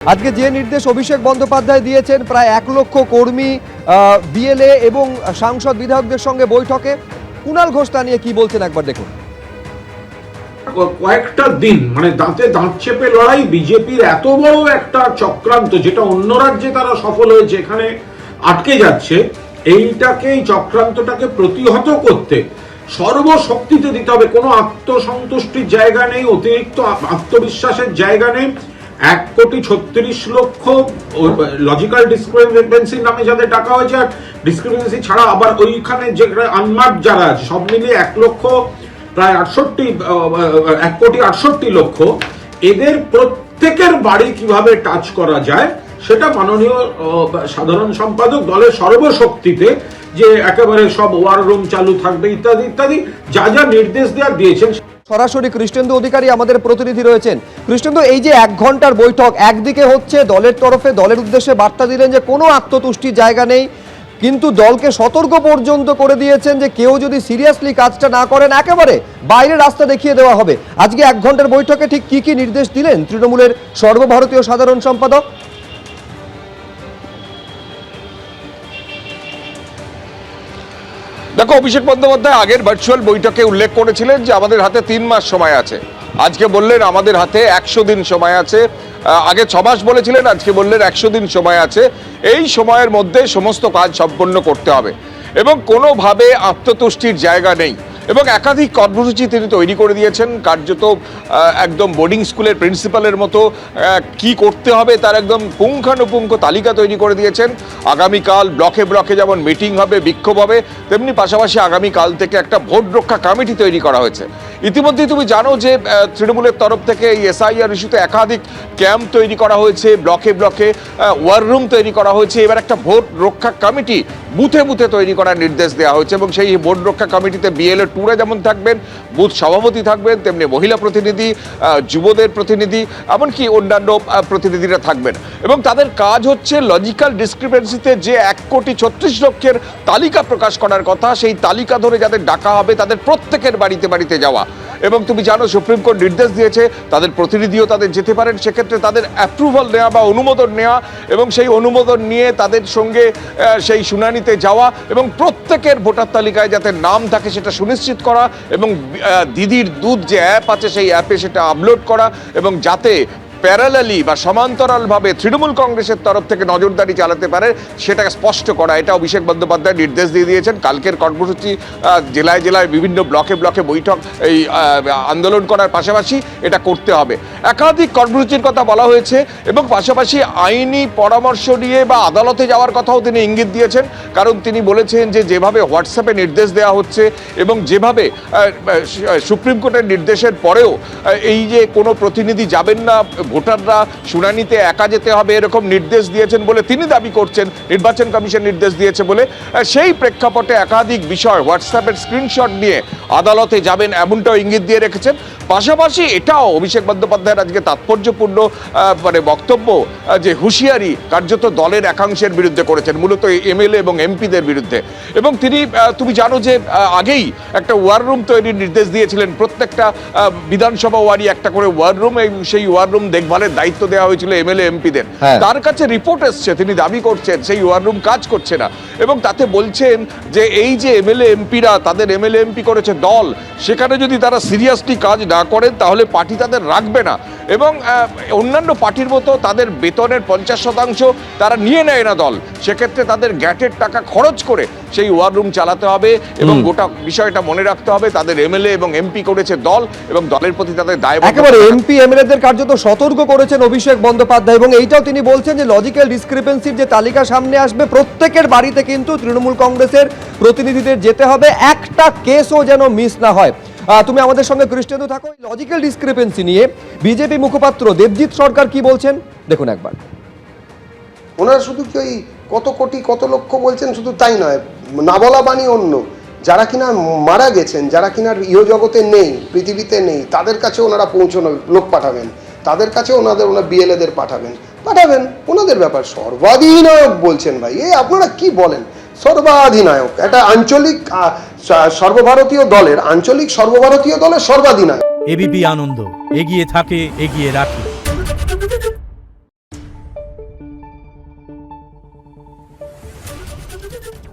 আজকে যে নির্দেশ অভিষেক বন্দ্যোপাধ্যায় দিয়েছেন প্রায় 1 লক্ষ কর্মী বিএলএ এবং সাংসদ বিধায়কদের সঙ্গে বৈঠকে, কুণাল ঘোষ তা নিয়ে কি বলছেন একবার দেখুন। কয়েকটা দিন মানে দাঁতে দাঁত চেপে লড়াই, বিজেপির এত বড় একটা চক্রান্ত যেটা অন্য রাজ্যে তারা সফল হয়েছে এখানে আটকে যাচ্ছে, এই চক্রান্তটাকে প্রতিহত করতে সর্বশক্তিতে দিতে হবে। কোনো আত্মসন্তুষ্টির জায়গা নেই, অতিরিক্ত আত্মবিশ্বাসের জায়গা নেই। 1,36,00,000 লজিক্যাল ডিসক্রিপেন্সি নামে যাদের ডাকা হয়েছে, আর ডিসক্রিপেন্সি ছাড়া আবার ওইখানে যে আনমার্কড যারা আছে সব মিলিয়ে 1,68,00,000 এদের প্রত্যেকের বাড়ি কিভাবে টাচ করা যায় সেটা মাননীয় সাধারণ সম্পাদক দলের সর্বশক্তিতে যে একেবারে সব ওয়ার রুম চালু থাকবে ইত্যাদি ইত্যাদি যা যা নির্দেশ দিয়েছেন। সরাসরি কৃষ্ণেন্দু অধিকারী আমাদের প্রতিনিধি রয়েছেন। কৃষ্ণেন্দু, এই যে 1 ঘন্টার বৈঠক, একদিকে হচ্ছে দলের তরফে দলের উদ্দেশ্যে বার্তা দিলেন যে কোনো আত্মতুষ্টির জায়গা নেই, কিন্তু দলকে সতর্ক পর্যন্ত করে দিয়েছেন যে কেউ যদি সিরিয়াসলি কাজটা না করেন একেবারে বাইরে রাস্তা দেখিয়ে দেওয়া হবে। আজকে 1 ঘন্টার বৈঠকে ঠিক কি কি নির্দেশ দিলেন তৃণমূলের সর্বভারতীয় সাধারণ সম্পাদক? দেখো, অভিষেক বন্দ্যোপাধ্যায় আগের ভার্চুয়াল বৈঠকে উল্লেখ করেছিলেন যে আমাদের হাতে 3 মাস সময় আছে। আজকে বললেন আমাদের হাতে 100 দিন সময় আছে। আগে 6 মাস বলেছিলেন, আজকে বললেন 100 দিন সময় আছে। এই সময়ের মধ্যে সমস্ত কাজ সম্পন্ন করতে হবে এবং কোনোভাবে আত্মতুষ্টির জায়গা নেই। এবং একাধিক কর্মসূচি তিনি তৈরি করে দিয়েছেন, কার্যত একদম বোর্ডিং স্কুলের প্রিন্সিপালের মতো কি করতে হবে তার একদম পুঙ্খানুপুঙ্খ তালিকা তৈরি করে দিয়েছেন। আগামীকাল ব্লকে ব্লকে যেমন মিটিং হবে, বিক্ষোভ হবে, তেমনি পাশাপাশি আগামীকাল থেকে একটা ভোট রক্ষা কমিটি তৈরি করা হয়েছে। ইতিমধ্যেই তুমি জানো যে তৃণমূলের তরফ থেকে এই এসআইআর ইস্যুতে একাধিক ক্যাম্প তৈরি করা হয়েছে, ব্লকে ব্লকে ওয়ার রুম তৈরি করা হয়েছে। এবার একটা ভোট রক্ষা কমিটি বুথে বুথে তৈরি করার নির্দেশ দেওয়া হয়েছে এবং সেই ভোট রক্ষা কমিটিতে বিএলএ টুরে যেমন থাকবেন, বুথ সভাপতি থাকবেন, তেমনি মহিলা প্রতিনিধি, যুবদের প্রতিনিধি, এমনকি অন্যান্য প্রতিনিধিরা থাকবেন এবং তাদের কাজ হচ্ছে লজিক্যাল ডিসক্রিপেন্সিতে যে 1,36,00,000 তালিকা প্রকাশ করার কথা, সেই তালিকা ধরে যাদের ডাকা হবে তাদের প্রত্যেকের বাড়িতে বাড়িতে যাওয়া। এবং তুমি জানো সুপ্রিম কোর্ট নির্দেশ দিয়েছে তাদের প্রতিনিধিও তাদের যেতে পারেন, সেক্ষেত্রে তাদের অ্যাপ্রুভাল নেওয়া বা অনুমোদন নেওয়া এবং সেই অনুমোদন নিয়ে তাদের সঙ্গে সেই শুনানিতে যাওয়া এবং প্রত্যেকের ভোটার তালিকায় যাতে নাম থাকে সেটা সুনিশ্চিত করা এবং দিদির দুধ যে অ্যাপ আছে সেই অ্যাপে সেটা আপলোড করা এবং যাতে প্যারালালি বা সমান্তরালভাবে তৃণমূল কংগ্রেসের তরফ থেকে নজরদারি চালাতে পারে সেটাকে স্পষ্ট করা। এটা অভিষেক বন্দ্যোপাধ্যায় নির্দেশ দিয়ে দিয়েছেন। কালকের কর্মসূচি জেলায় জেলায় বিভিন্ন ব্লকে ব্লকে বৈঠক এই আন্দোলন করার পাশাপাশি এটা করতে হবে। একাধিক কর্মসূচির কথা বলা হয়েছে এবং পাশাপাশি আইনি পরামর্শ নিয়ে বা আদালতে যাওয়ার কথাও তিনি ইঙ্গিত দিয়েছেন, কারণ তিনি বলেছেন যে যেভাবে হোয়াটসঅ্যাপে নির্দেশ দেওয়া হচ্ছে এবং যেভাবে সুপ্রিম কোর্টের নির্দেশের পরেও এই যে কোনো প্রতিনিধি যাবেন না, ভোটাররা শুনানিতে একা যেতে হবে এরকম নির্দেশ দিয়েছেন বলে তিনি দাবি করছেন, নির্বাচন কমিশন নির্দেশ দিয়েছে বলে। সেই প্রেক্ষাপটে একাধিক বিষয় হোয়াটসঅ্যাপের স্ক্রিনশট নিয়ে আদালতে যাবেন এমনটাও ইঙ্গিত দিয়ে রেখেছেন। পাশাপাশি এটাও অভিষেক বন্দ্যোপাধ্যায়ের আজকে তাৎপর্যপূর্ণ মানে বক্তব্য যে হুঁশিয়ারি কার্যত দলের একাংশের বিরুদ্ধে করেছেন, মূলত এমএলএ এবং এমপিদের বিরুদ্ধে। এবং তিনি তুমি জানো যে আগেই একটা ওয়ার রুম তৈরির নির্দেশ দিয়েছিলেন, প্রত্যেকটা বিধানসভা ওয়ারি একটা করে ওয়ার রুম, সেই ওয়ার রুম দেখভালের দায়িত্ব দেওয়া হয়েছিল এমএলএ এমপিদের। তার কাছে রিপোর্ট এসছে, তিনি দাবি করছেন সেই ওয়ার রুম কাজ করছে না এবং তাতে বলছেন যে এই যে এমএলএ এমপিরা তাদের এমএলএ এমপি করেছে দল, সেখানে যদি তারা সিরিয়াসলি কাজ না করেন তাহলে পার্টি তাদের রাখবে না এবং অন্যান্য পার্টির মতো তাদের বেতনের 50% তারা নিয়ে নেয় না দল, সেক্ষেত্রে তাদের গ্যাটের টাকা খরচ করে সেই ওয়ার রুম চালাতে হবে এবং গোটা বিষয়টা মনে রাখতে হবে তাদের এমএলএ এবং এমপি করেছে দল এবং দলের প্রতি তাদের দায়বদ্ধতা। একেবারে এমপি এমএলএদের কার্যত সতর্ক করেছেন অভিষেক বন্দ্যোপাধ্যায় এবং এইটাও তিনি বলছেন যে লজিক্যাল ডিসক্রিপেন্সির যে তালিকা সামনে আসবে প্রত্যেকের বাড়িতে কিন্তু তৃণমূল কংগ্রেসের প্রতিনিধিদের যেতে হবে, একটা কেসও যেন মিস না হয়। তুমি আমাদের সঙ্গে কৃষ্ণেন্দু থাকো। লজিক্যাল ডিসক্রিপেন্সি নিয়ে বিজেপি মুখপাত্র দেবজিৎ সরকার কি বলছেন দেখুন একবার। ওনারা শুধু কি ওই কত কোটি কত লক্ষ বলছেন শুধু তাই নয়, না বলা বাণী অন্য, যারা কিনা মারা গেছেন, যারা কিনা ইহজগতে নেই, পৃথিবীতে নেই, তাদের কাছে ওনারা পৌঁছানো লোক পাঠাবেন, তাদের কাছে ওনারা বিএলএদের পাঠাবেন ওনাদের ব্যাপার। সর্বাধিনায়ক বলছেন ভাই, আপনারা কি বলেন? সর্বাধিনায়ক একটা আঞ্চলিক সর্বভারতীয় দলের সর্বাধিনায়ক। এবিপি আনন্দ, এগিয়ে থাকে, এগিয়ে রাখে। দেখুন।